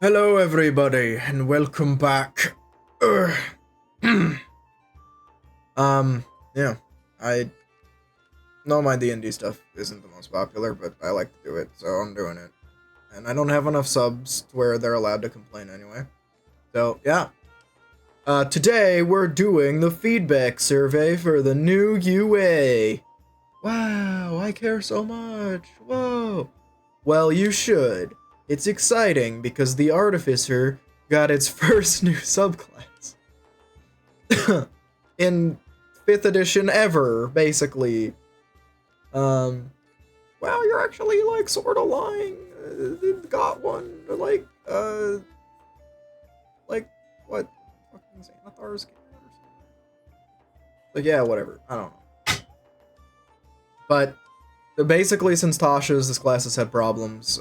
Hello, everybody, and welcome back. Ugh. Yeah, I know my D&D stuff isn't the most popular, but I like to do it, so I'm doing it. And I don't have enough subs to where they're allowed to complain anyway. So, yeah. Today we're doing the feedback survey for the new UA. Wow, I care so much. Whoa. Well, you should. It's exciting because the Artificer got its first new subclass. In 5th edition ever, basically. Wow, you're actually, like, sort of lying. Got one. Like, what? Fucking Xanathar's game or something. Like, yeah, whatever. I don't know. But, basically, since Tasha's, this class has had problems,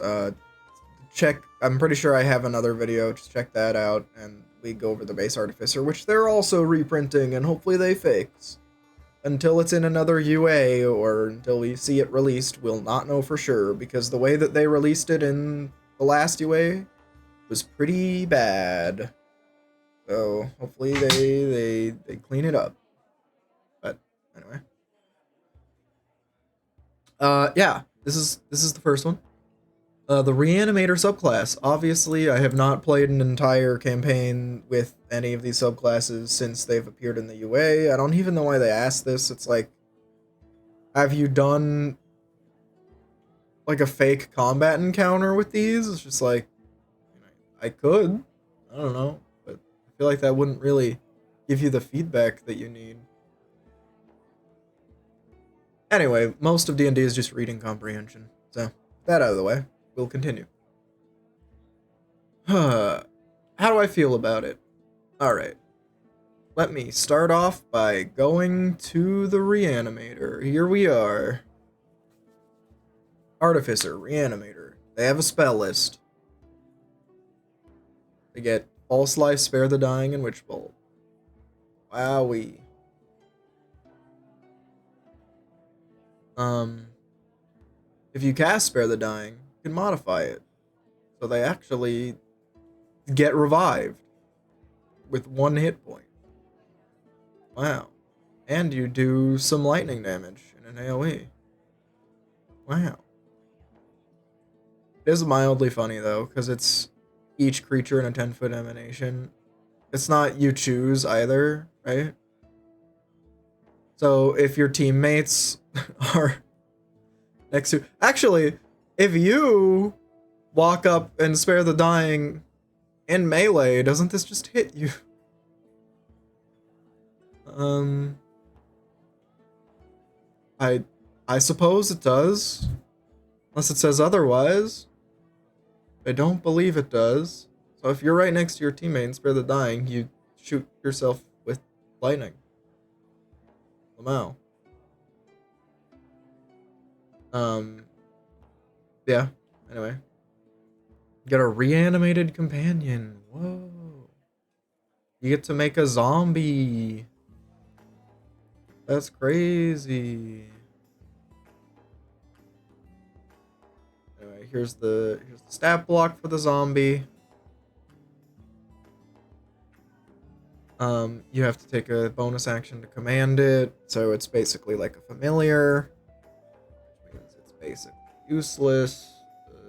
I'm pretty sure I have another video, just check that out, and we go over the base Artificer, which they're also reprinting, and hopefully they fix. Until it's in another UA, or until we see it released, we'll not know for sure, because the way that they released it in the last UA was pretty bad. So, hopefully they clean it up. But, anyway. Yeah, this is the first one. The Reanimator subclass. Obviously, I have not played an entire campaign with any of these subclasses since they've appeared in the UA. I don't even know why they asked this. It's like, have you done like a fake combat encounter with these? It's just like, I could. I don't know. But I feel like that wouldn't really give you the feedback that you need. Anyway, most of D&D is just reading comprehension. So, that out of the way. We'll continue. How do I feel about it? Alright. Let me start off by going to the Reanimator. Here we are. Artificer-Reanimator. They have a spell list. They get False Life, Spare the Dying, and Witch Bolt. Wowee. If you cast Spare the Dying, you can modify it. So they actually get revived with 1 hit point. Wow. And you do some lightning damage in an AoE. Wow. It is mildly funny though, because it's each creature in a 10-foot emanation. It's not you choose either, right? So if your teammates are next to... Actually, if you walk up and spare the dying in melee, doesn't this just hit you? I suppose it does. Unless it says otherwise. I don't believe it does. So if you're right next to your teammate and spare the dying, you shoot yourself with lightning. Lamau. Yeah. Anyway. Get a reanimated companion. Whoa. You get to make a zombie. That's crazy. Anyway, here's the stat block for the zombie. You have to take a bonus action to command it, so it's basically like a familiar, which means it's basically useless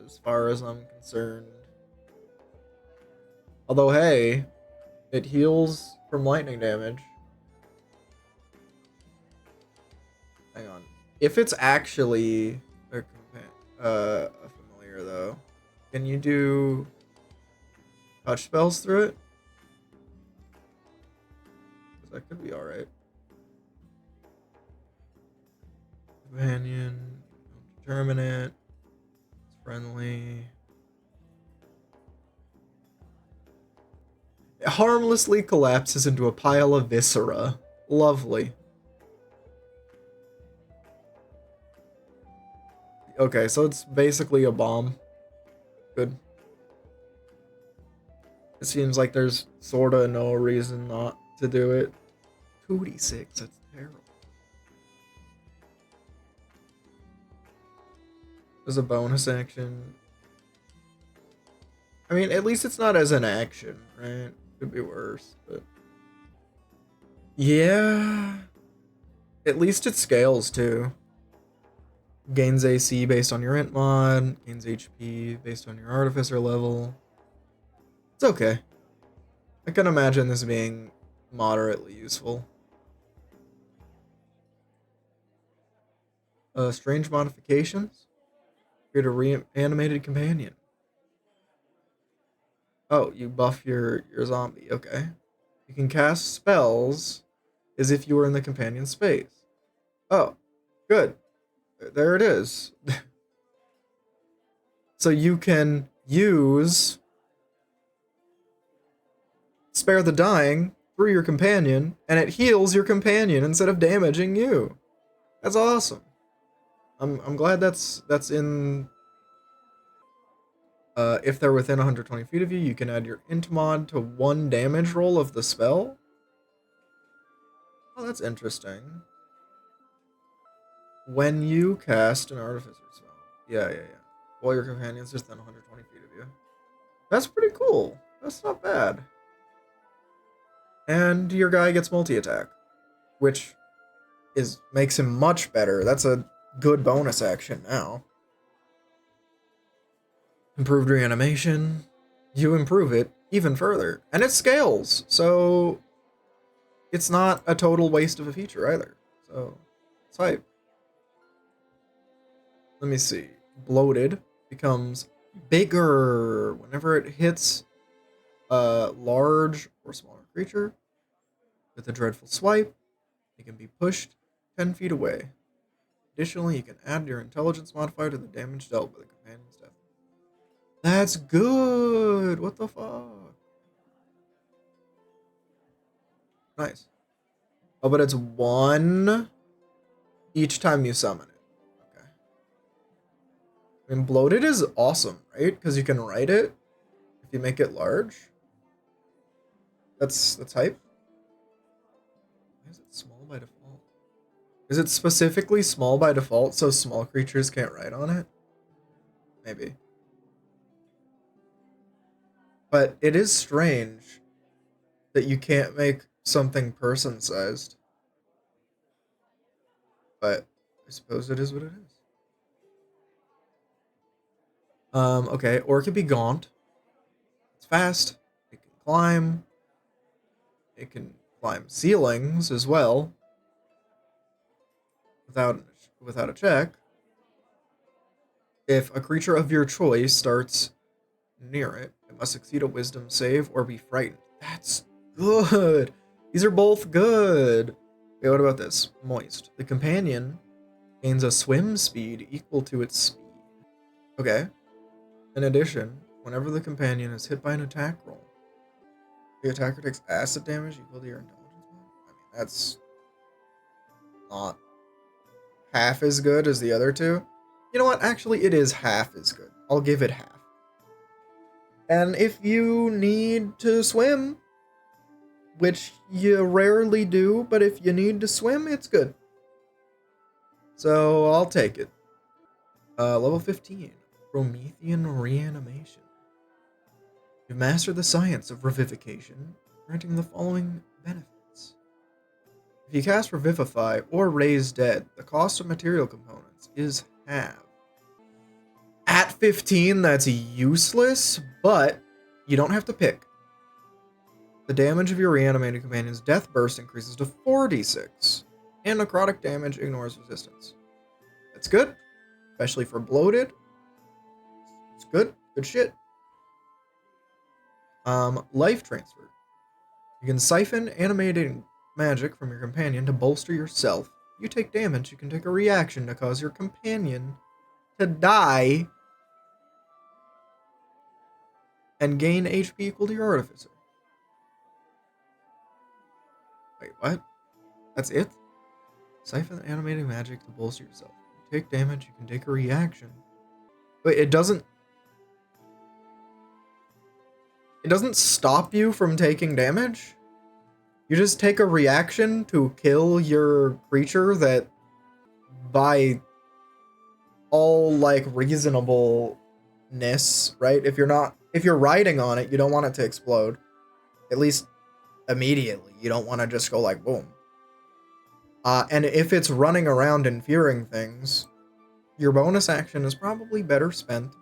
as far as I'm concerned. Although, hey, it heals from lightning damage. Hang on. If it's actually a familiar, though, can you do touch spells through it? That could be alright. Companion. Don't determine it. It's friendly. It harmlessly collapses into a pile of viscera. Lovely. Okay, so it's basically a bomb. Good. It seems like there's sorta no reason not to do it. 2d6, that's terrible. There's a bonus action. I mean, at least it's not as an action, right? Could be worse, but yeah. At least it scales too. Gains AC based on your int mod, gains HP based on your artificer level. It's okay. I can imagine this being moderately useful. Strange modifications. Create a reanimated companion. Oh, you buff your zombie. Okay. You can cast spells as if you were in the companion space. Oh, good. There it is. So you can use Spare the Dying through your companion, and it heals your companion instead of damaging you. That's awesome. I'm glad that's in. If they're within 120 feet of you, you can add your int mod to 1 damage roll of the spell. Oh, that's interesting. When you cast an artificer spell. Yeah. While your companion's just within 120 feet of you. That's pretty cool. That's not bad. And your guy gets multi-attack, which makes him much better. That's a good bonus action now. Improved reanimation. You improve it even further. And it scales, so it's not a total waste of a feature either. So, it's hype. Let me see. Bloated becomes bigger whenever it hits a large or smaller creature. With a dreadful swipe, it can be pushed 10 feet away. Additionally, you can add your intelligence modifier to the damage dealt by the companion's death. That's good! What the fuck? Nice. Oh, but it's 1 each time you summon it. Okay. I mean, bloated is awesome, right? Because you can write it if you make it large. That's hype. Why is it small by default? Is it specifically small by default so small creatures can't write on it? Maybe. But it is strange that you can't make something person-sized. But I suppose it is what it is. Okay, or it could be gaunt. It's fast. It can climb. It can climb ceilings as well. Without a check. If a creature of your choice starts near it, it must succeed a wisdom save or be frightened. That's good. These are both good. Okay, what about this? Moist. The companion gains a swim speed equal to its speed. Okay. In addition, whenever the companion is hit by an attack roll, the attacker takes acid damage equal to your intelligence mod. I mean, that's not half as good as the other two. You know what? Actually, it is half as good. I'll give it half. And if you need to swim, which you rarely do, but if you need to swim, it's good. So I'll take it. Level 15, Promethean Reanimation. You've mastered the science of revivification, granting the following benefits. If you cast Revivify or Raise Dead, the cost of material components is halved. At 15, that's useless, but you don't have to pick. The damage of your reanimated companion's death burst increases to 4d6, and necrotic damage ignores resistance. That's good, especially for bloated. It's good shit. Life transfer. You can siphon animating magic from your companion to bolster yourself. If you take damage, you can take a reaction to cause your companion to die and gain HP equal to your artificer. Wait, what? That's it? Siphon animating magic to bolster yourself. If you take damage, you can take a reaction. Wait, it doesn't stop you from taking damage? You just take a reaction to kill your creature that, by all, like, reasonableness, right? If you're not if you're riding on it, you don't want it to explode. At least immediately. You don't want to just go like boom. And if it's running around and fearing things, your bonus action is probably better spent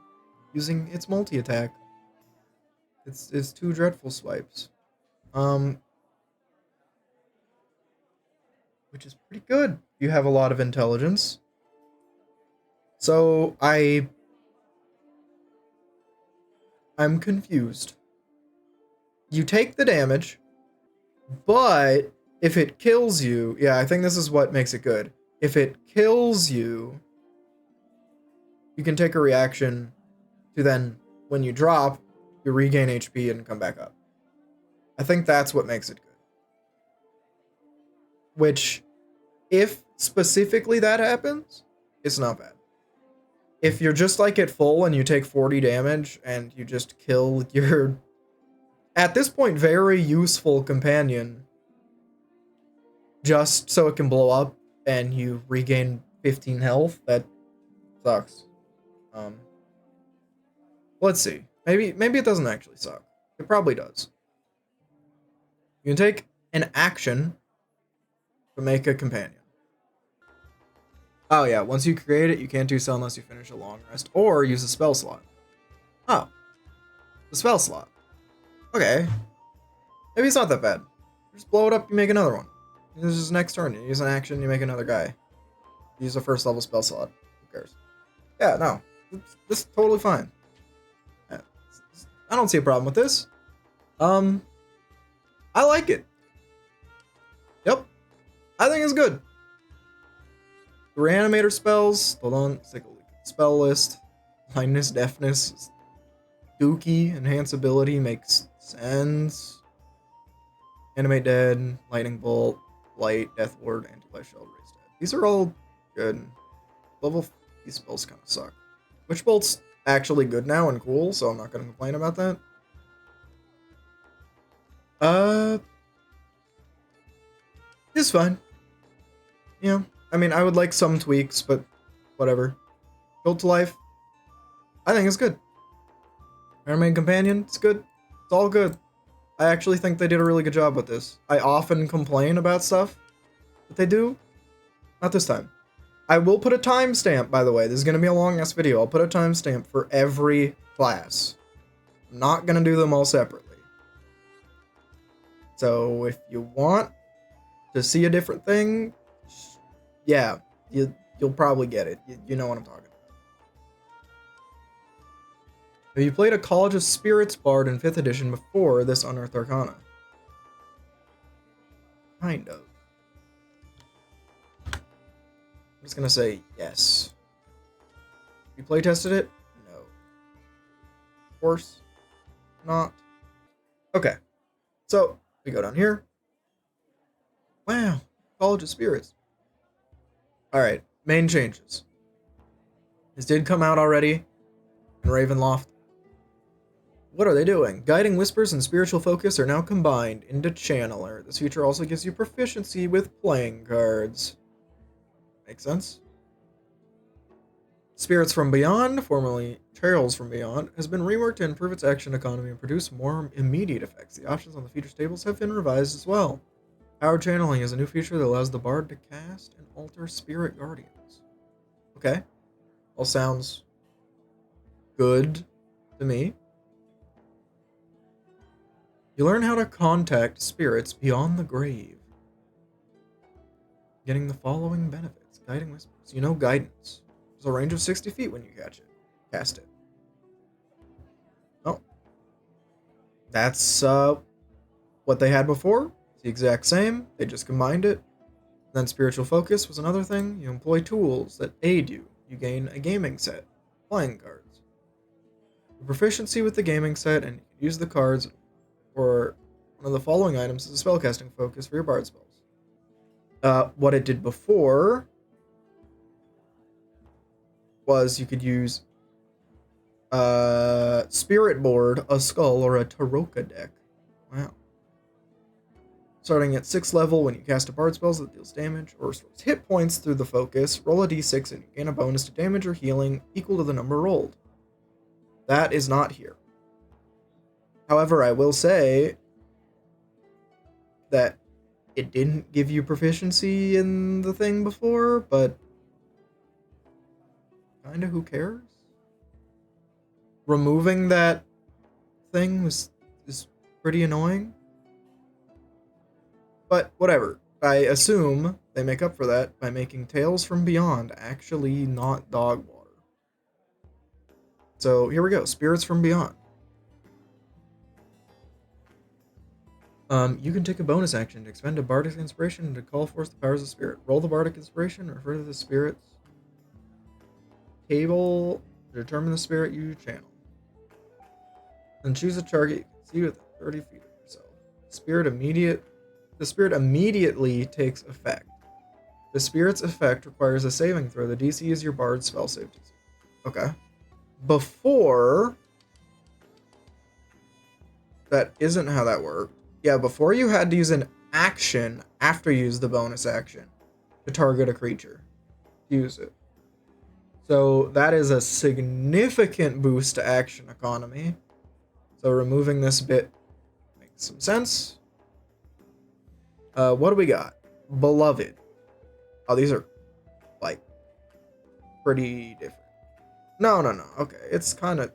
using its multi-attack. It's 2 dreadful swipes. Which is pretty good. You have a lot of intelligence. So I'm confused. You take the damage, but if it kills you, yeah, I think this is what makes it good. If it kills you, you can take a reaction to then, when you drop, you regain HP and come back up. I think that's what makes it good. Which, if specifically that happens, it's not bad. If you're just like at full and you take 40 damage and you just kill your, at this point, very useful companion just so it can blow up and you regain 15 health, that sucks. Let's see. Maybe it doesn't actually suck. It probably does. You can take an action to make a companion. Oh yeah, once you create it, you can't do so unless you finish a long rest or use a spell slot. Oh. The spell slot. Okay. Maybe it's not that bad. Just blow it up, you make another one. This is next turn. You use an action, you make another guy. Use a first level spell slot. Who cares? Yeah, no. This is totally fine. Yeah, I don't see a problem with this. I like it. Yep. I think it's good. The Reanimator spells. Hold on. Let's take a look at the spell list. Blindness, deafness, dookie, enhance ability makes sense. Animate dead, lightning bolt, light, death ward, anti-life shell, raise dead. These are all good. These spells kind of suck. Witch bolt's actually good now and cool, so I'm not going to complain about that. It's fine. Yeah, I mean, I would like some tweaks, but whatever. Built to life, I think it's good. Iron Man Companion, it's good. It's all good. I actually think they did a really good job with this. I often complain about stuff that they do. Not this time. I will put a timestamp, by the way. This is going to be a long-ass video. I'll put a timestamp for every class. I'm not going to do them all separately. So if you want to see a different thing, yeah, you'll probably get it. You know what I'm talking about. Have you played a College of Spirits Bard in 5th edition before this Unearthed Arcana? Kind of. I'm just gonna say yes. You playtested it? No. Of course not. Okay. So, we go down here. Wow. College of Spirits. Alright. Main changes. This did come out already in Ravenloft. What are they doing? Guiding Whispers and Spiritual Focus are now combined into Channeler. This feature also gives you proficiency with playing cards. Makes sense. Spirits from Beyond, formerly Trails from Beyond, has been reworked to improve its action economy and produce more immediate effects. The options on the features tables have been revised as well. Power Channeling is a new feature that allows the Bard to cast and alter Spirit Guardians. Okay. All sounds good to me. You learn how to contact spirits beyond the grave. Getting the following benefits. Guiding Whispers. You know Guidance. There's a range of 60 feet when you cast it. Oh. That's what they had before. It's the exact same. They just combined it. Then Spiritual Focus was another thing. You employ tools that aid you. You gain a gaming set. Playing cards. Your proficiency with the gaming set, and you can use the cards or one of the following items as a spellcasting focus for your bard spells. What it did before was you could use Spirit Board, a Skull, or a Taroka deck. Wow. Starting at 6th level, when you cast a bard spell that deals damage or restores hit points through the focus, roll a d6 and you gain a bonus to damage or healing equal to the number rolled. That is not here. However, I will say that it didn't give you proficiency in the thing before, but kinda who cares? Removing that thing is pretty annoying. But whatever. I assume they make up for that by making Tales from Beyond actually not dog water. So here we go, Spirits from Beyond. You can take a bonus action to expend a Bardic Inspiration to call forth the powers of Spirit. Roll the Bardic Inspiration, refer to the Spirit's table to determine the spirit you channel. Then choose a target you can see within 30 feet of yourself. The spirit immediately takes effect. The spirit's effect requires a saving throw. The DC is your bard's spell save DC. Okay. Before, that isn't how that worked. Yeah, before you had to use an action after you use the bonus action to target a creature. Use it. So that is a significant boost to action economy. So removing this bit makes some sense. What do we got? Beloved. Oh, these are like pretty different. No. Okay, it's kind of.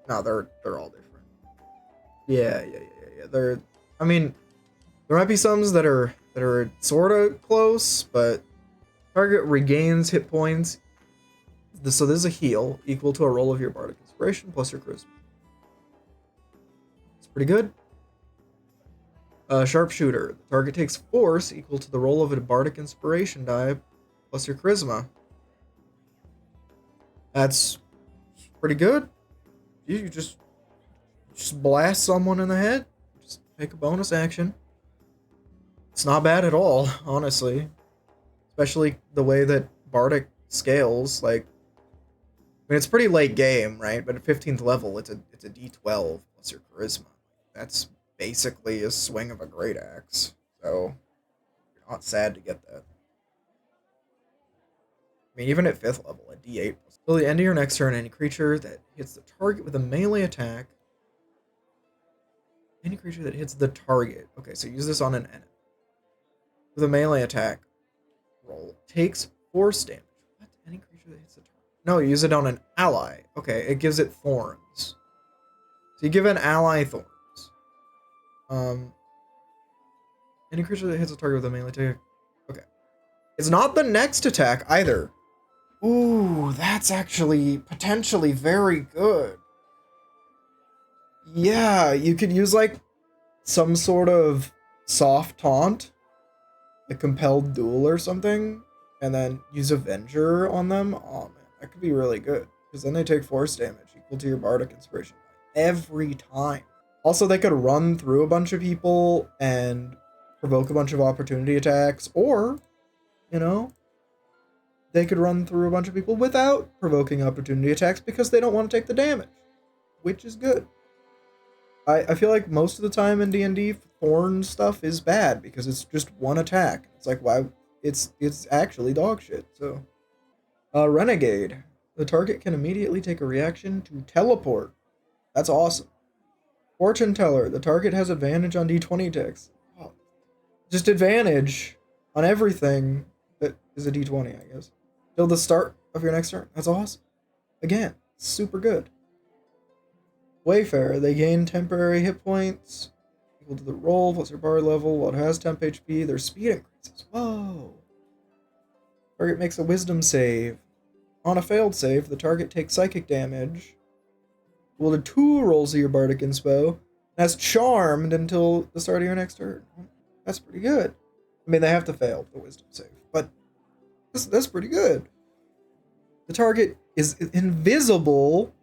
No, they're all different. Yeah. I mean, there might be some that are sort of close, but target regains hit points. So this is a heal equal to a roll of your Bardic Inspiration plus your Charisma. It's pretty good. Sharpshooter. The target takes force equal to the roll of a Bardic Inspiration die plus your Charisma. That's pretty good. You just blast someone in the head. Just take a bonus action. It's not bad at all, honestly. Especially the way that Bardic scales. Like, I mean, it's pretty late game, right? But at 15th level, it's a D12 plus your Charisma. That's basically a swing of a great axe. So you're not sad to get that. I mean, even at 5th level, at D8. Till the end of your next turn, any creature that hits the target with a melee attack. Any creature that hits the target. Okay, so use this on an enemy. With a melee attack roll. Takes force damage. What? Any creature that hits the target. No, use it on an ally. Okay, it gives it thorns. So you give an ally thorns. Any creature that hits a target with a melee attack. Okay. It's not the next attack either. Ooh, that's actually potentially very good. Yeah, you could use like some sort of soft taunt, a compelled duel or something, and then use Avenger on them. Oh man, that could be really good. Because then they take force damage equal to your Bardic Inspiration every time. Also, they could run through a bunch of people and provoke a bunch of opportunity attacks, or, you know, they could run through a bunch of people without provoking opportunity attacks because they don't want to take the damage, which is good. I feel like most of the time in D&D, thorn stuff is bad because it's just one attack. It's like, why? It's actually dog shit. So, Renegade. The target can immediately take a reaction to teleport. That's awesome. Fortune Teller. The target has advantage on D20 checks. Oh, just advantage on everything that is a D20, I guess. Till the start of your next turn. That's awesome. Again, super good. Wayfarer. They gain temporary hit points equal to the roll plus their bar level. While it has temp HP, their speed increases. Whoa. Target makes a wisdom save. On a failed save, the target takes psychic damage. Equal to 2 rolls of your Bardic Inspo. That's charmed until the start of your next turn. That's pretty good. I mean, they have to fail the wisdom save, but that's pretty good. The target is invisible.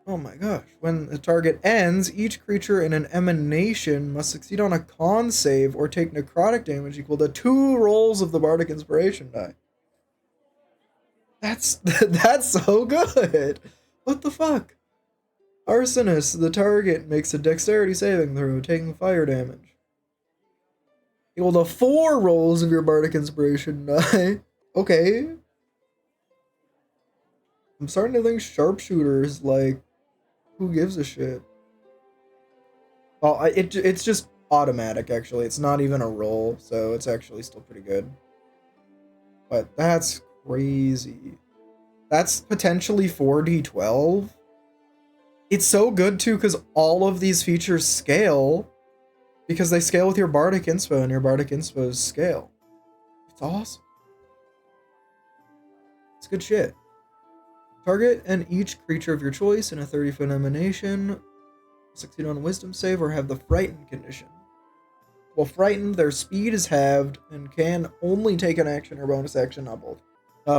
Oh my gosh. When the target ends, each creature in an emanation must succeed on a con save or take necrotic damage equal to 2 rolls of the Bardic Inspiration die. That's so good. What the fuck? Arsonist, the target makes a dexterity saving throw, taking fire damage. Equal to 4 rolls of your Bardic Inspiration die. Okay. I'm starting to think Sharpshooter is like who gives a shit? Well, it's just automatic, actually. It's not even a roll, so it's actually still pretty good. But that's crazy. That's potentially 4d12. It's so good, too, because all of these features scale, because they scale with your Bardic Inspo, and your Bardic Inspos scale. It's awesome. It's good shit. Target and each creature of your choice in a 30-foot emanation succeed on a wisdom save or have the frightened condition. While frightened, their speed is halved and can only take an action or bonus action, not both.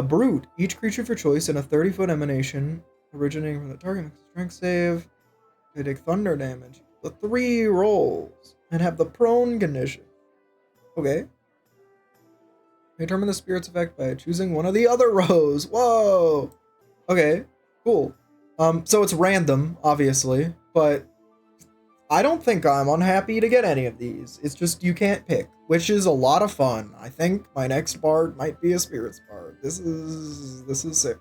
Brute. Each creature of your choice in a 30-foot emanation originating from the target makes a strength save. They take thunder damage. The 3 rolls and have the prone condition. Okay. Determine the spirit's effect by choosing one of the other rows. Whoa. Okay, cool. So it's random, obviously, but I don't think I'm unhappy to get any of these. It's just you can't pick, which is a lot of fun. I think my next bard might be a spirits bard. This is sick.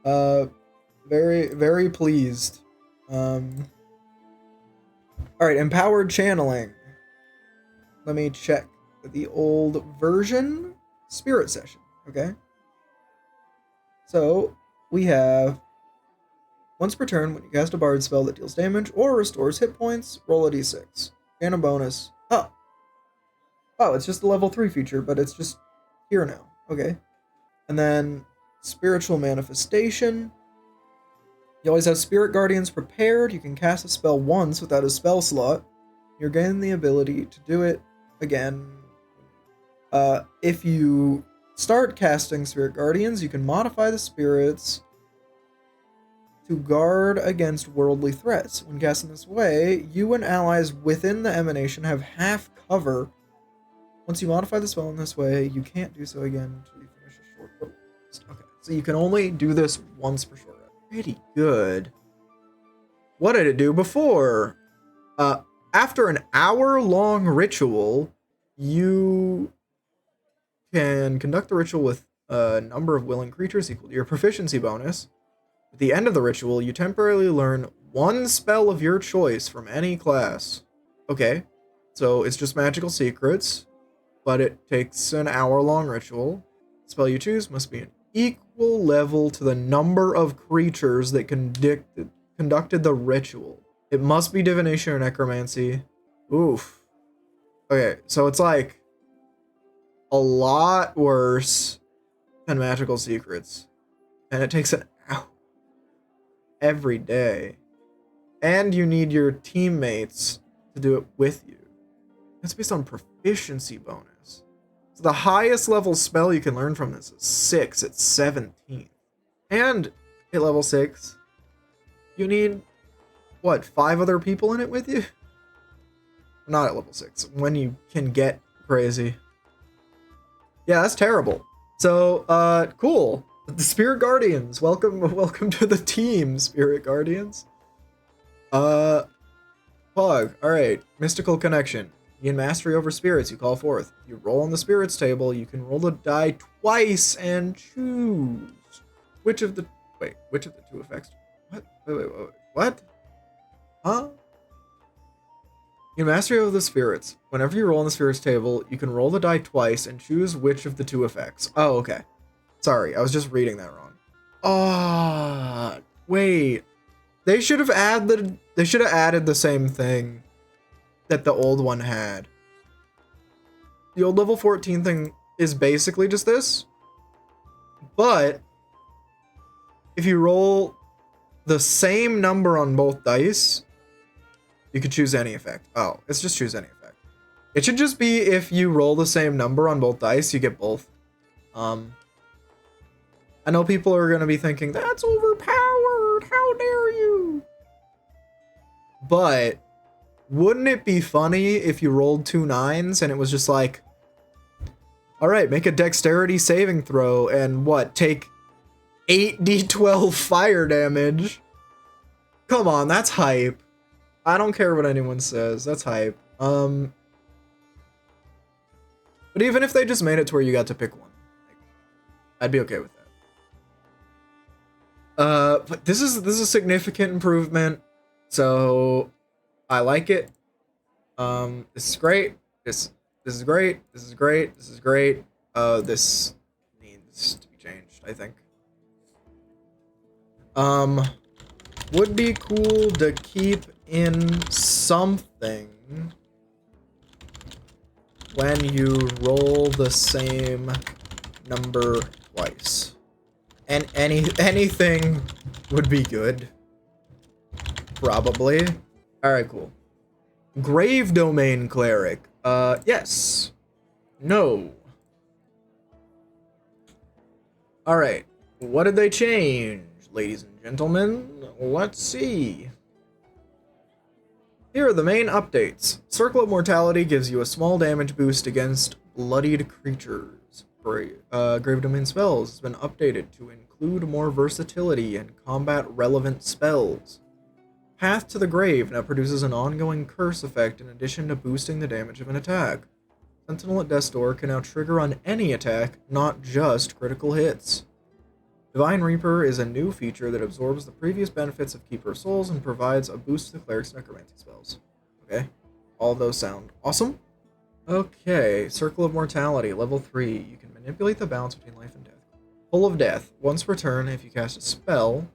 Very, very pleased. Alright, empowered channeling. Let me check the old version. Spirit session, okay? So, we have once per turn, when you cast a bard spell that deals damage or restores hit points, roll a d6. And a bonus. Oh, it's just a level 3 feature, but it's just here now. Okay. And then spiritual manifestation. You always have spirit guardians prepared. You can cast a spell once without a spell slot. You're gaining the ability to do it again. If you start casting spirit guardians, you can modify the spirits to guard against worldly threats. When cast in this way, you and allies within the emanation have half cover. Once you modify the spell in this way, you can't do so again until you finish a short rest. Okay, so you can only do this once per short rest. Pretty good. What did it do before? After an hour-long ritual, you can conduct the ritual with a number of willing creatures equal to your proficiency bonus. At the end of the ritual, you temporarily learn one spell of your choice from any class. Okay, so it's just magical secrets, but it takes an hour-long ritual. The spell you choose must be an equal level to the number of creatures that conducted the ritual. It must be divination or necromancy. Oof. Okay, so it's like a lot worse than magical secrets. And it takes an hour every day. And you need your teammates to do it with you. It's based on proficiency bonus. So the highest level spell you can learn from this is 6 at 17. And at level 6, you need, what, 5 other people in it with you? Not at level 6, when you can get crazy. Yeah, that's terrible. So, cool. The Spirit Guardians, welcome to the team, Spirit Guardians. Pog, alright, Mystical Connection. In Mastery over Spirits, you call forth. If you roll on the Spirits table, you can roll the die twice and choose which of the two effects. What? Wait, what? Huh? In Mastery over the Spirits, whenever you roll on the Spirits table, you can roll the die twice and choose which of the two effects. Oh, okay. Sorry, I was just reading that wrong. Wait. They should have added the same thing that the old one had. The old level 14 thing is basically just this, but if you roll the same number on both dice, you could choose any effect. Oh, it's just choose any effect. It should just be if you roll the same number on both dice, you get both. I know people are going to be thinking, that's overpowered, how dare you? But wouldn't it be funny if you rolled 2 9s and it was just like, alright, make a dexterity saving throw and what, take 8d12 fire damage? Come on, that's hype. I don't care what anyone says, that's hype. But even if they just made it to where you got to pick one, I'd be okay with that. But this is a significant improvement, so I like it. This is great. This is great. This is great. This is great. This needs to be changed, I think. Would be cool to keep in something when you roll the same number twice. And anything would be good. Probably. Alright, cool. Grave Domain Cleric. Yes. No. Alright. What did they change, ladies and gentlemen? Let's see. Here are the main updates. Circle of Mortality gives you a small damage boost against bloodied creatures. Grave Domain spells has been updated to include more versatility and combat-relevant spells. Path to the Grave now produces an ongoing curse effect in addition to boosting the damage of an attack. Sentinel at Death's Door can now trigger on any attack, not just critical hits. Divine Reaper is a new feature that absorbs the previous benefits of Keeper Souls and provides a boost to the Cleric's Necromancy spells. Okay, all of those sound awesome. Okay, Circle of Mortality, level 3. You can manipulate the balance between life and death. Full of Death. Once per turn, if you cast a spell,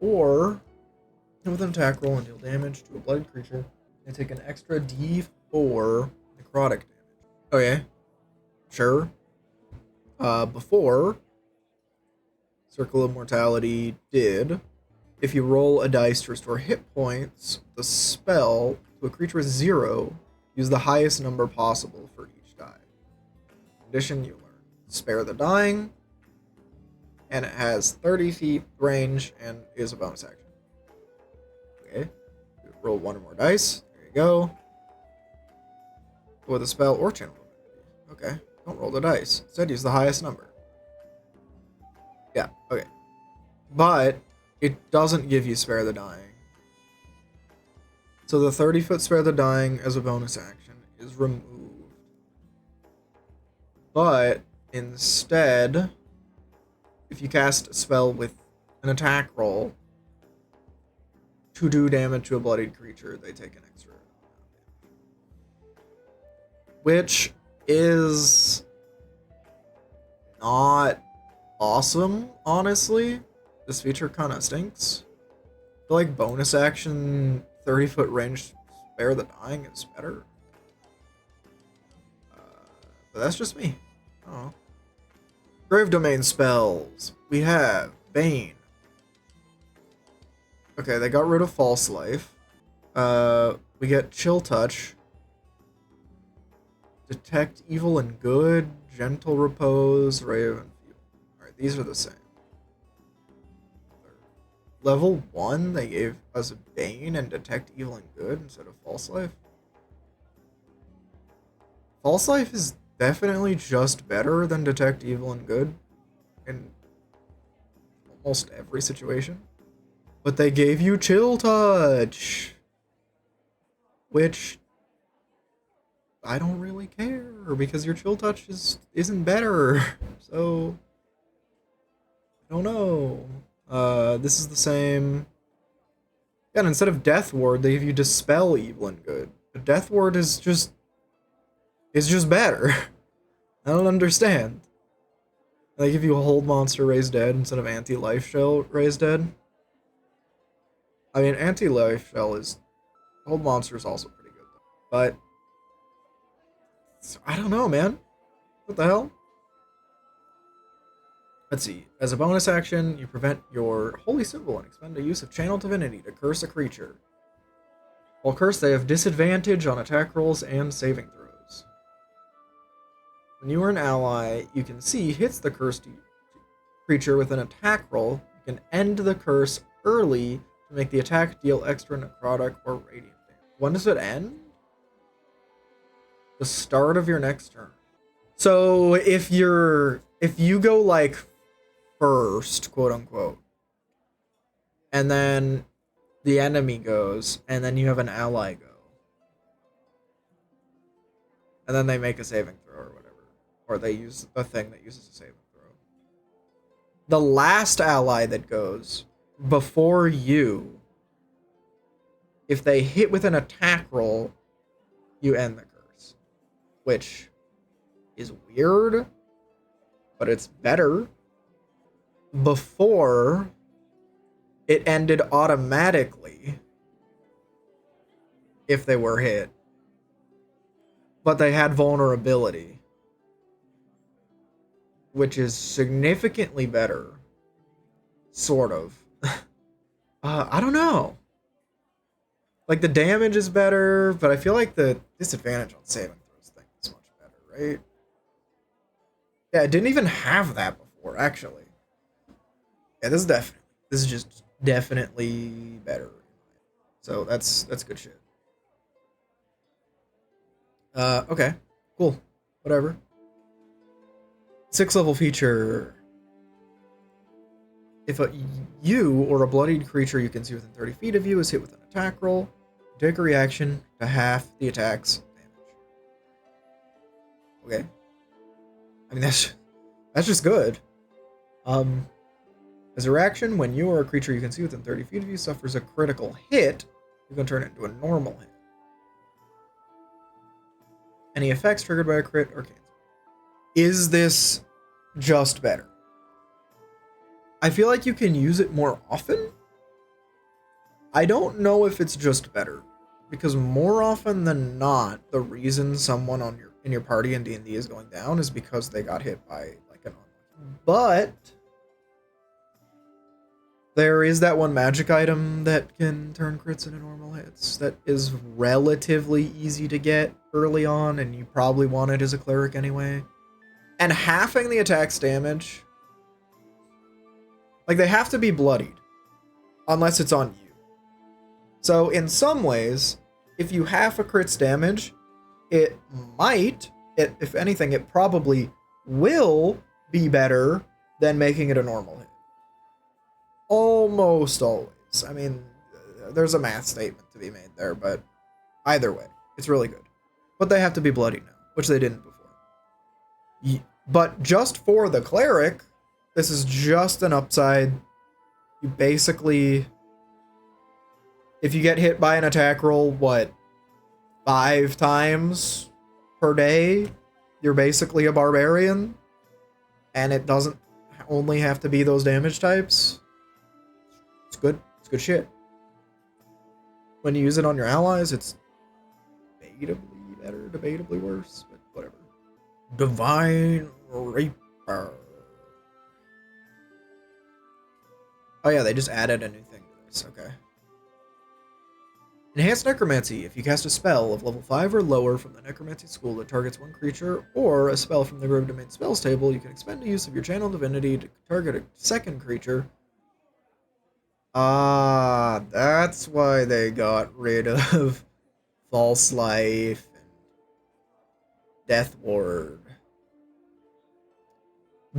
or with an attack roll and deal damage to a blooded creature, they take an extra d4 necrotic damage. Okay, sure. Before, Circle of Mortality did, if you roll a dice to restore hit points, the spell to a creature with 0, use the highest number possible for each die. In addition, you learn Spare the Dying, and it has 30 feet range and is a bonus action. Okay, roll 1 or more dice. There you go. With a spell or channel. Okay, don't roll the dice. Instead, use the highest number. Yeah, okay. But it doesn't give you Spare the Dying. So the 30-foot Spare the Dying as a bonus action is removed. But instead, if you cast a spell with an attack roll to do damage to a bloodied creature, they take an extra damage. Which is not awesome, honestly. This feature kind of stinks. I feel like bonus action 30-foot range Spare the Dying is better. But that's just me. I don't know. Grave Domain spells. We have Bane. Okay, they got rid of False Life. We get Chill Touch. Detect Evil and Good. Gentle Repose. Raven. Alright, these are the same. Level 1, they gave us Bane and Detect Evil and Good instead of False Life. False Life is definitely just better than Detect Evil and Good in almost every situation. But they gave you Chill Touch, which I don't really care because your Chill Touch isn't better. So I don't know. This is the same. Yeah, and instead of Death Ward, they give you Dispel Evil and Good. But Death Ward is just better. I don't understand. They give you a Hold Monster Raise Dead instead of Anti-Life Shell Raise Dead. I mean, Anti-Life Shell is... Hold Monster is also pretty good, though. But... I don't know, man. What the hell? Let's see. As a bonus action, you prevent your Holy Symbol and expend a use of Channel Divinity to curse a creature. While cursed, they have disadvantage on attack rolls and saving throws. When you are an ally, you can see hits the cursed creature with an attack roll. You can end the curse early to make the attack deal extra necrotic or radiant damage. When does it end? The start of your next turn. So if you go like first, quote unquote, and then the enemy goes, and then you have an ally go, and then they make a saving throw or whatever, or they use a thing that uses a saving throw. the last ally that goes before you, if they hit with an attack roll, you end the curse. Which is weird, but it's better. Before, it ended automatically if they were hit. But they had vulnerability, which is significantly better. Sort of. I don't know. Like, the damage is better, but I feel like the disadvantage on saving throws thing is much better, right? Yeah, it didn't even have that before, actually. Yeah, this is just definitely better. So that's good shit. Okay, cool, whatever. 6th level feature. If you or a bloodied creature you can see within 30 feet of you is hit with an attack roll, take a reaction to half the attack's damage. Okay. I mean, that's just good. As a reaction, when you or a creature you can see within 30 feet of you suffers a critical hit, you can turn it into a normal hit. Any effects triggered by a crit or cancel. Is this just better? I feel like you can use it more often. I don't know if it's just better, because more often than not, the reason someone in your party in D&D is going down is because they got hit by like an unlucky. But there is that one magic item that can turn crits into normal hits that is relatively easy to get early on, and you probably want it as a cleric anyway. And halving the attack's damage, like, they have to be bloodied unless it's on you. So in some ways, if you half a crit's damage, it might, if anything, it probably will be better than making it a normal hit. Almost always. I mean, there's a math statement to be made there, but either way, it's really good. But they have to be bloody now, which they didn't before. But just for the cleric, this is just an upside. You basically, if you get hit by an attack roll, 5 times per day, you're basically a barbarian. And it doesn't only have to be those damage types. It's good. It's good shit. When you use it on your allies, it's debatably better, debatably worse, but whatever. Divine Reaper. Oh yeah, they just added a new thing to this. Okay. Enhanced Necromancy. If you cast a spell of level 5 or lower from the Necromancy School that targets one creature, or a spell from the Grove Domain Spells table, you can expend the use of your Channel Divinity to target a second creature. Ah, that's why they got rid of False Life and Death Ward.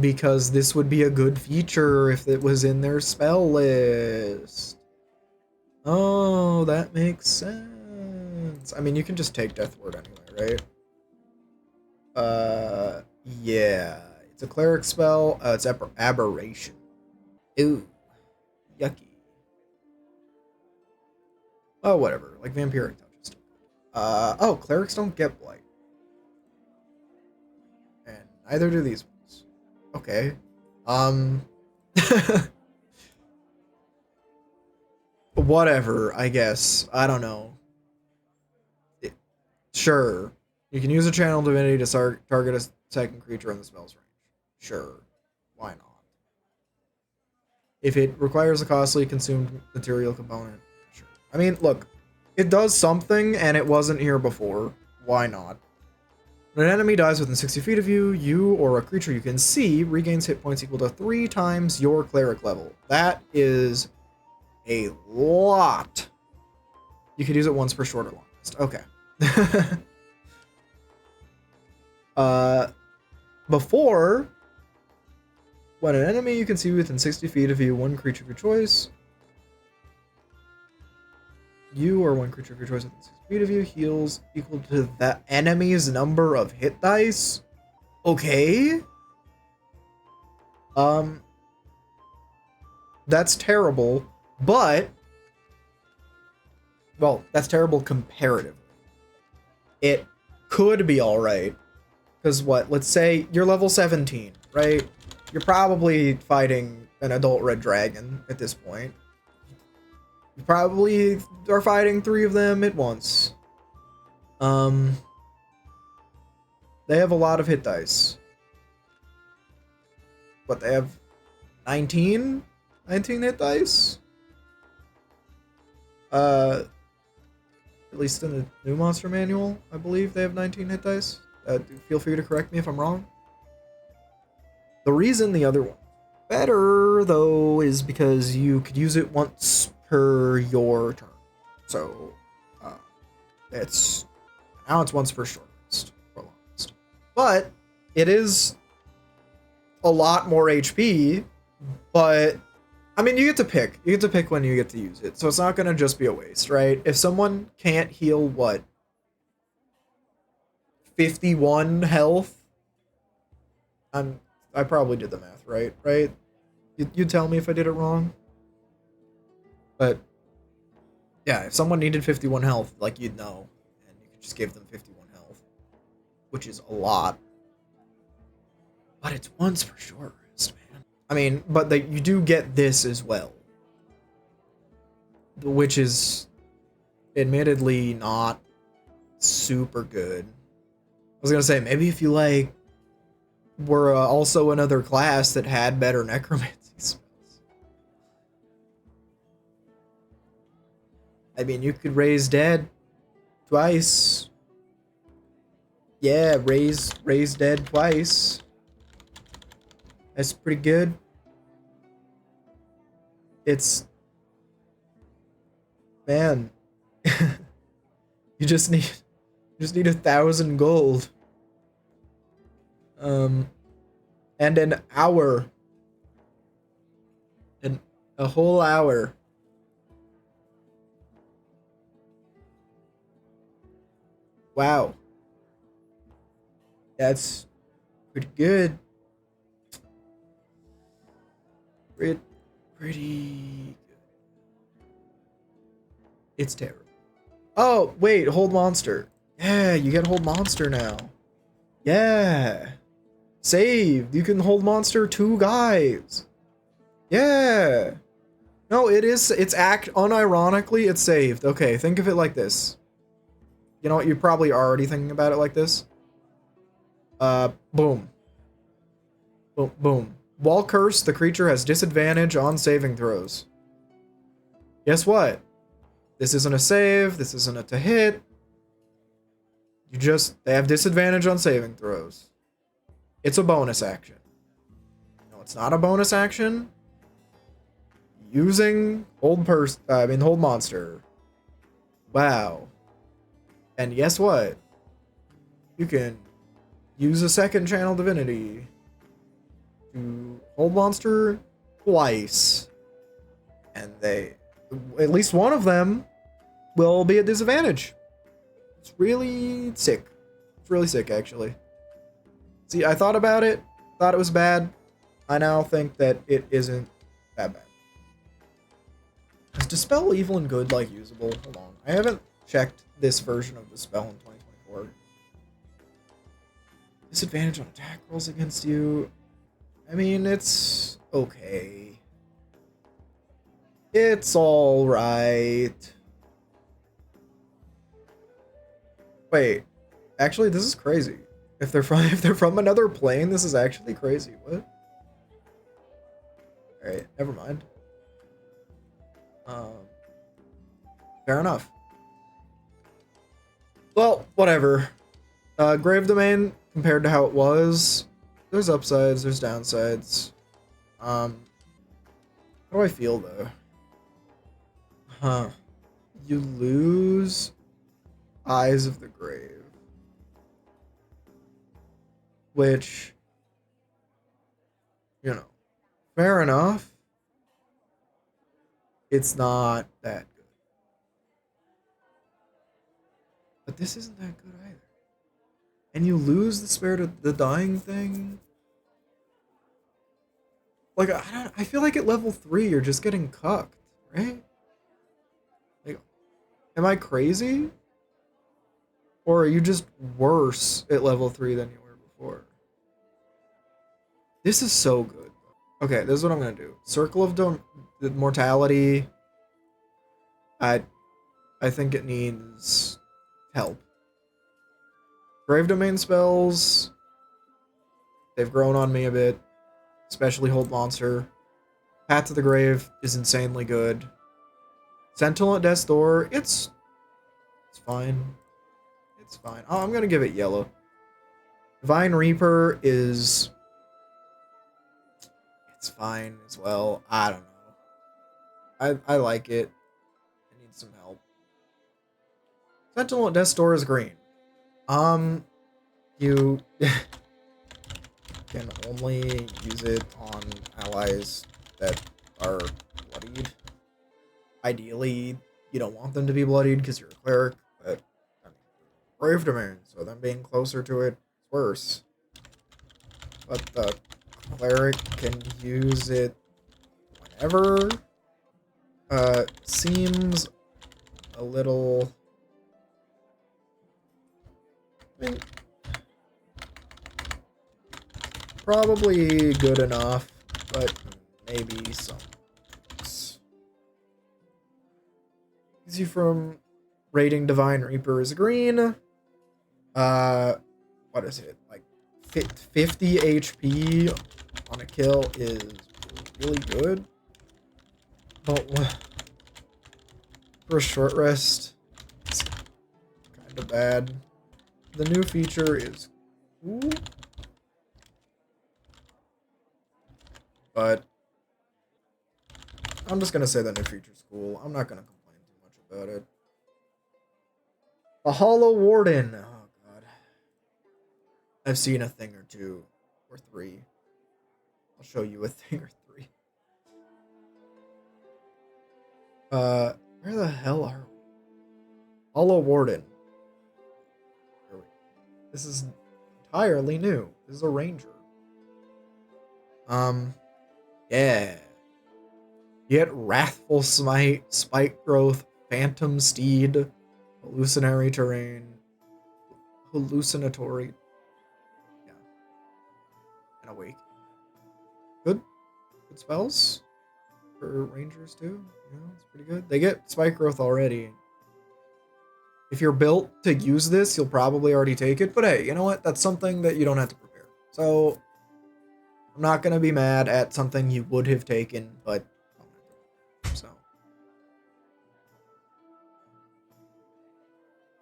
Because this would be a good feature if it was in their spell list. Oh, that makes sense. I mean, you can just take Death Ward anyway, right? Yeah. It's a cleric spell. It's Aberration. Ooh. Yucky. Oh, whatever. Like Vampiric Touch is still good. Oh, clerics don't get Blight. And neither do these ones. Okay. Whatever, I guess. I don't know. Sure. You can use a Channel Divinity to target a second creature in the spell's range. Sure. Why not? If it requires a costly consumed material component, sure. I mean, look, it does something, and it wasn't here before. Why not? When an enemy dies within 60 feet of you, you or a creature you can see regains hit points equal to 3 times your cleric level. That is a lot. You could use it once per short or long rest. Okay. Before, when an enemy you can see within 60 feet of you, one creature of your choice, you or one creature of your choice within 60 feet of you heals equal to the enemy's number of hit dice. Okay. That's terrible, but, well, that's terrible comparatively. It could be alright. Because what, let's say you're level 17, right? You're probably fighting an adult red dragon at this point. You probably are fighting 3 of them at once. They have a lot of hit dice. But they have 19? 19 hit dice? At least in the new monster manual, I believe they have 19 hit dice. Feel free to correct me if I'm wrong. The reason the other one better, though, is because you could use it once per your turn. So, it's... now it's once per short rest, or long rest. But, it is a lot more HP, but... I mean, you get to pick. You get to pick when you get to use it, so it's not gonna just be a waste, right? If someone can't heal, what? 51 health? I probably did the math right? You tell me if I did it wrong. But yeah, if someone needed 51 health, like, you'd know, and you could just give them 51 health, which is a lot. But it's once per short rest, man. I mean, but you do get this as well, which is admittedly not super good. I was gonna say, maybe if you, like, were also another class that had better necromancy spells. I mean, you could raise dead twice. Yeah, raise dead twice. That's pretty good. It's... man. you just need 1,000 gold. And an hour. And a whole hour. Wow. That's pretty good. Pretty good. It's terrible. Oh, wait, hold monster. Yeah, you get hold monster now. Yeah. Saved. You can hold monster 2 guys. Yeah. No, it's unironically, it's saved. Okay, think of it like this. You know what? You're probably already thinking about it like this. Boom. Boom, boom. While cursed, the creature has disadvantage on saving throws. Guess what? This isn't a save. This isn't a to hit. They have disadvantage on saving throws. It's a bonus action. No, it's not a bonus action. Using hold monster. Wow. And guess what? You can use a second channel divinity to hold monster twice. And at least one of them will be at disadvantage. It's really sick. It's really sick, actually. See, I thought about it, thought it was bad. I now think that it isn't that bad. Is Dispel Evil and Good, like, usable? Hold on. I haven't checked this version of Dispel in 2024. Disadvantage on attack rolls against you. I mean, it's okay. It's alright. Wait, actually, this is crazy. If they're from another plane, this is actually crazy. What? Alright, never mind. Fair enough. Well, whatever. Grave Domain, compared to how it was, there's upsides, there's downsides. How do I feel, though? Huh. You lose Eyes of the Grave. Which, you know, fair enough. It's not that good. But this isn't that good either. And you lose the Spirit of the Dying thing? Like, I feel like at level 3 you're just getting cucked, right? Like, am I crazy? Or are you just worse at level 3 than you were before? This is so good. Okay, this is what I'm gonna do. Circle of Mortality. I think it needs help. Grave Domain spells. They've grown on me a bit. Especially Hold Monster. Path to the Grave is insanely good. Sentinel at Death's Door, it's fine. It's fine. Oh, I'm gonna give it yellow. Divine Reaper is... it's fine as well. I don't know. I like it. I need some help. Sentinel at Death's Door is green. You can only use it on allies that are bloodied. Ideally, you don't want them to be bloodied because you're a cleric, but I mean, Grave Domain, so them being closer to it is worse. But the cleric can use it whenever. Seems a little... I mean, probably good enough, but maybe some. Easy from rating Divine Reaper is green. What is it? Like 50 HP on a kill is really good. But for a short rest, it's kind of bad. The new feature is cool, but I'm just gonna say the new feature's cool. I'm not gonna complain too much about it. A Hollow Warden. Oh god. I've seen a thing or two or three. I'll show you a thing or three. Where the hell are we? Hollow Warden. This is entirely new. This is a ranger. Yeah. You get Wrathful Smite, Spike Growth, Phantom Steed, Hallucinatory Terrain, Hallucinatory, yeah, and Awake. Good spells for rangers too. Yeah, it's pretty good. They get Spike Growth already. If you're built to use this, you'll probably already take it. But hey, you know what? That's something that you don't have to prepare. So I'm not gonna be mad at something you would have taken, but so.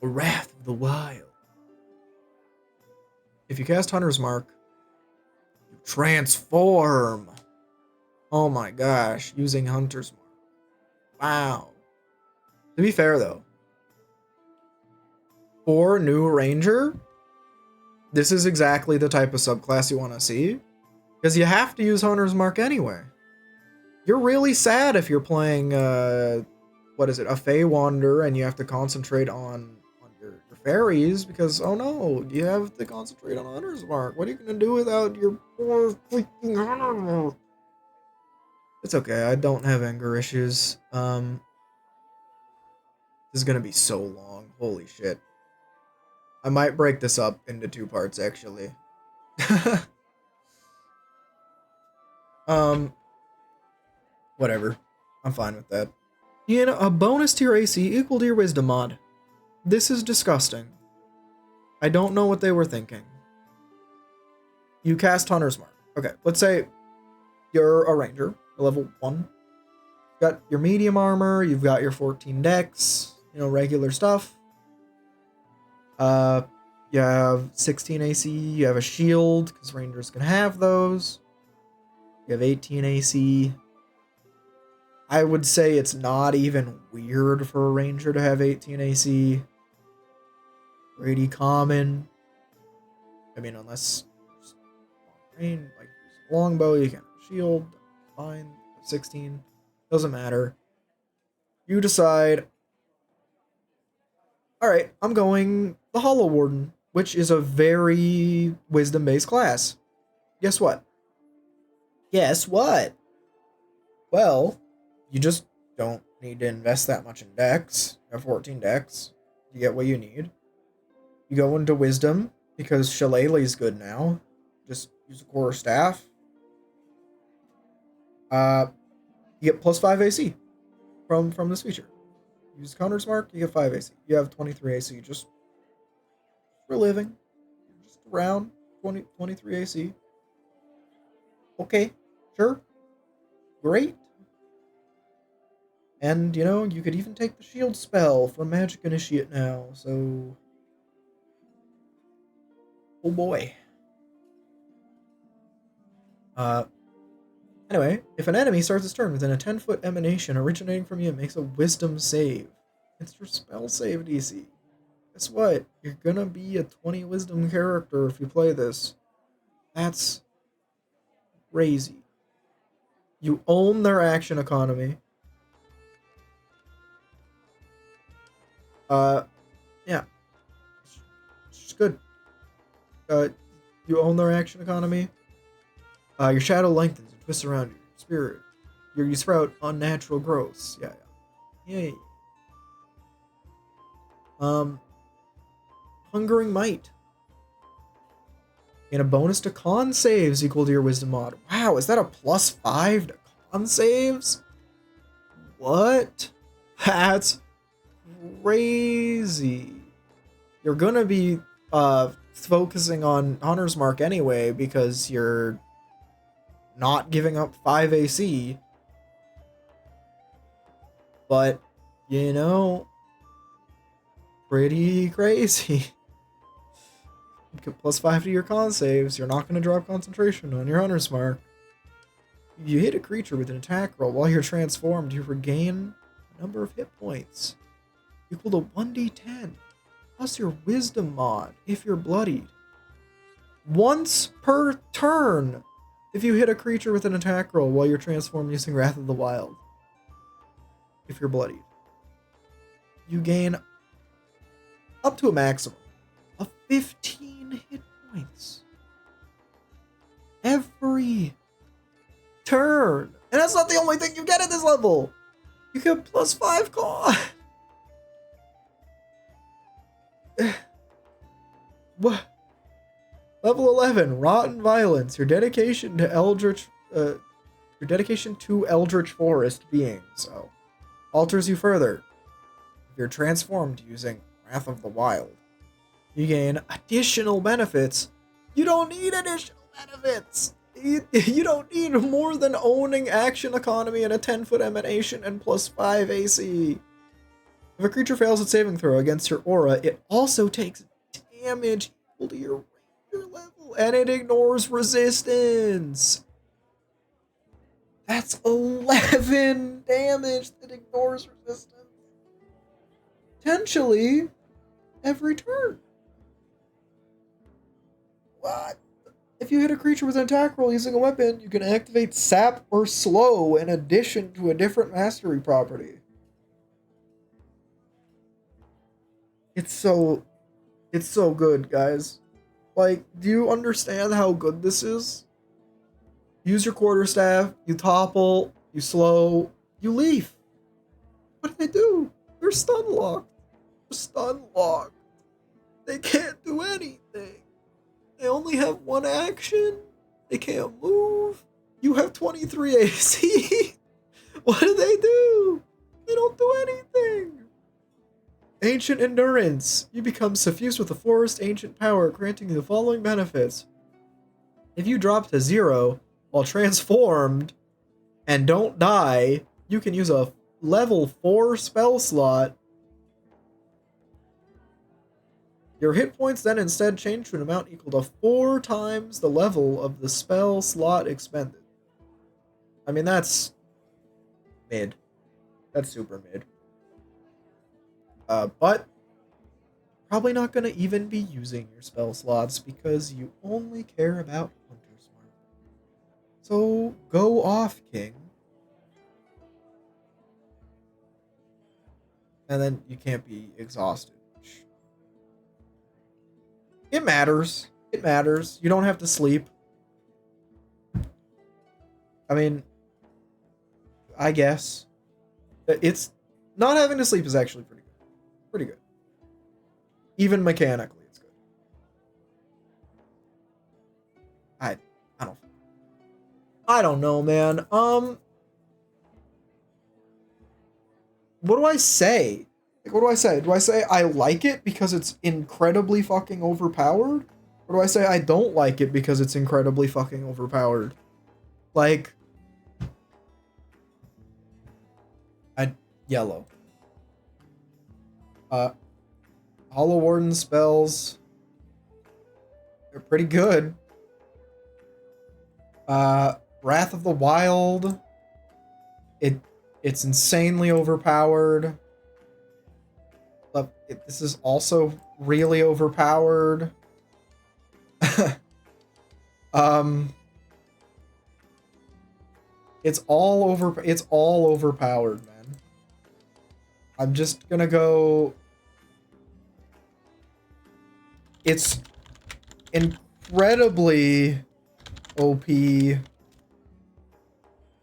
The Wrath of the Wild. If you cast Hunter's Mark, you transform. Oh my gosh, using Hunter's Mark. Wow. To be fair though, for new ranger, this is exactly the type of subclass you want to see, because you have to use Hunter's Mark anyway. You're really sad if you're playing what is it, a Fey Wander, and you have to concentrate on your fairies because, oh no, you have to concentrate on Hunter's Mark. What are you gonna do without your poor freaking Hunter's Mark? It's okay, I don't have anger issues. This is gonna be so long. Holy shit. I might break this up into 2 parts, actually. Whatever. I'm fine with that. In a bonus to your AC equal to your wisdom mod. This is disgusting. I don't know what they were thinking. You cast Hunter's Mark. Okay, let's say you're a ranger, level 1. You've got your medium armor, you've got your 14 dex, you know, regular stuff. You have 16 AC, you have a shield, because rangers can have those. You have 18 AC. I would say it's not even weird for a ranger to have 18 AC. Pretty common. I mean, unless range, like longbow, you can have a shield, fine. 16, doesn't matter. You decide, alright, I'm going the Hollow Warden, which is a very wisdom-based class. Guess what? Guess what? Well, you just don't need to invest that much in decks. You have 14 decks. You get what you need. You go into Wisdom, because Shillelagh's good now. Just use a Quarter Staff. You get +5 AC from this feature. Use Counter's Mark, you get 5 AC. You have 23 AC just for living. Just around 23 AC. Okay, sure. Great. And, you know, you could even take the shield spell from Magic Initiate now, so... Oh boy. Anyway, if an enemy starts its turn within a 10-foot emanation originating from you, it makes a Wisdom save. It's your spell save DC. Guess what? You're gonna be a 20 Wisdom character if you play this. That's crazy. You own their action economy. Yeah. It's just good. You own their action economy. Your shadow lengthens and twists around your spirit. You sprout unnatural growths. Yeah. Yay. Hungering Might. And a bonus to con saves equal to your wisdom mod. Wow, is that a +5 to con saves? What? That's crazy. You're gonna be focusing on Hunter's Mark anyway because you're not giving up 5 AC. But, you know, pretty crazy. You get +5 to your con saves. You're not going to drop concentration on your Hunter's Mark. If you hit a creature with an attack roll while you're transformed, you regain a number of hit points equal to 1d10 plus your Wisdom mod if you're bloodied. Once per turn if you hit a creature with an attack roll while you're transformed using Wrath of the Wild. If you're bloodied. You gain up to a maximum of 15 hit points every turn. And that's not the only thing you get at this level. You get +5 con. What? Level 11, Rotten Violence. Your dedication to Eldritch Forest beings alters you further. If you're transformed using Wrath of the Wild, you gain additional benefits. You don't need additional benefits. You don't need more than owning action economy and a 10-foot emanation and +5 AC. If a creature fails its saving throw against your aura, it also takes damage equal to your ranger level, and it ignores resistance. That's 11 damage that ignores resistance. Potentially every turn. What? If you hit a creature with an attack roll using a weapon, you can activate Sap or Slow in addition to a different mastery property. It's so good, guys. Like, do you understand how good this is? Use your quarterstaff, you topple, you slow, you leave. What do they do? They're stun locked. They're stun locked. They can't do anything. They only have one action. They can't move. You have 23 AC. What do? They don't do anything. Ancient Endurance. You become suffused with the forest ancient power, granting you the following benefits. If you drop to 0 while transformed and don't die, you can use a level 4 spell slot. Your hit points then instead change to an amount equal to 4 times the level of the spell slot expended. I mean, that's mid. That's super mid. But probably not going to even be using your spell slots because you only care about Hunter's Mark. So go off, King. And then you can't be exhausted. It matters. It matters. You don't have to sleep. I mean, I guess. It's not having to sleep is actually pretty good. Pretty good. Even mechanically, it's good. I don't know, man. What do I say? Like, what do I say? Do I say I like it because it's incredibly fucking overpowered? Or do I say I don't like it because it's incredibly fucking overpowered? Like, yellow. Hollow Warden spells. They're pretty good. Wrath of the Wild. It's insanely overpowered. But this is also really overpowered. It's all overpowered, man. I'm just gonna go. It's incredibly OP.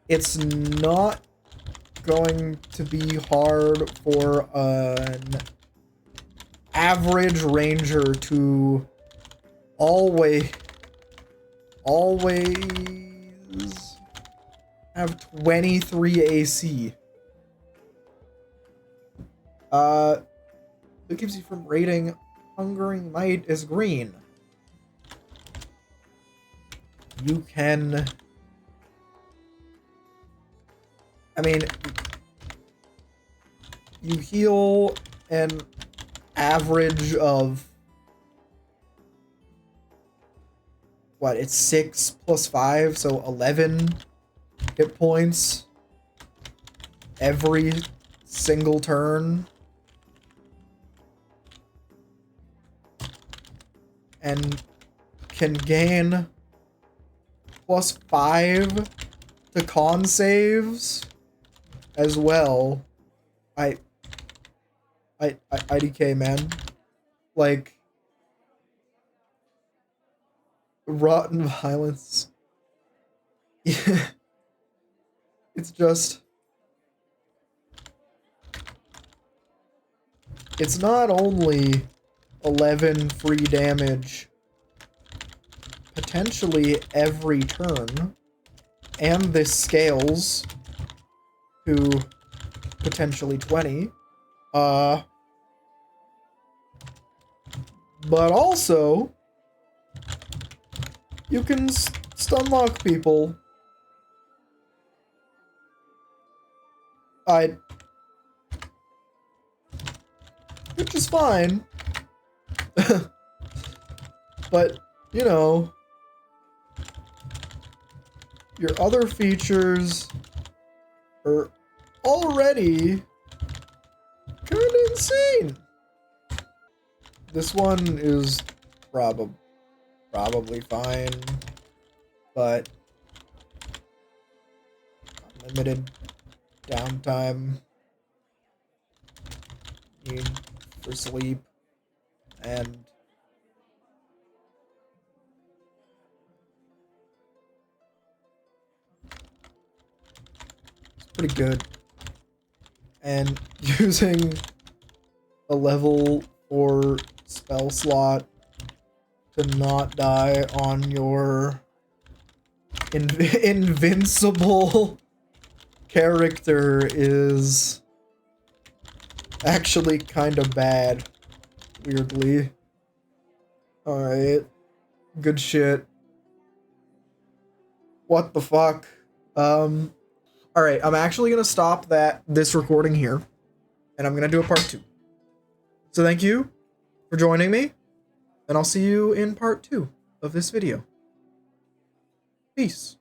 It's not going to be hard for an average ranger to always have 23 AC. It keeps you from rating Hungering Might as green. You can... I mean, you heal an average of... What, it's 6 plus 5, so 11 hit points every single turn. And can gain plus 5 to con saves as well. IDK, man. Like, Rotten Violence. Yeah. It's just... It's not only 11 free damage potentially every turn, and this scales to potentially 20, but also you can stun lock people. Which is fine. But, you know, your other features are already kind of insane. This one is probably fine, but unlimited downtime, need for sleep, and pretty good. And using a level 4 spell slot to not die on your invincible character is actually kind of bad, weirdly. Alright. Good shit. What the fuck? Alright, I'm actually gonna stop this recording here, and I'm gonna do a part 2. So thank you for joining me, and I'll see you in part 2 of this video. Peace.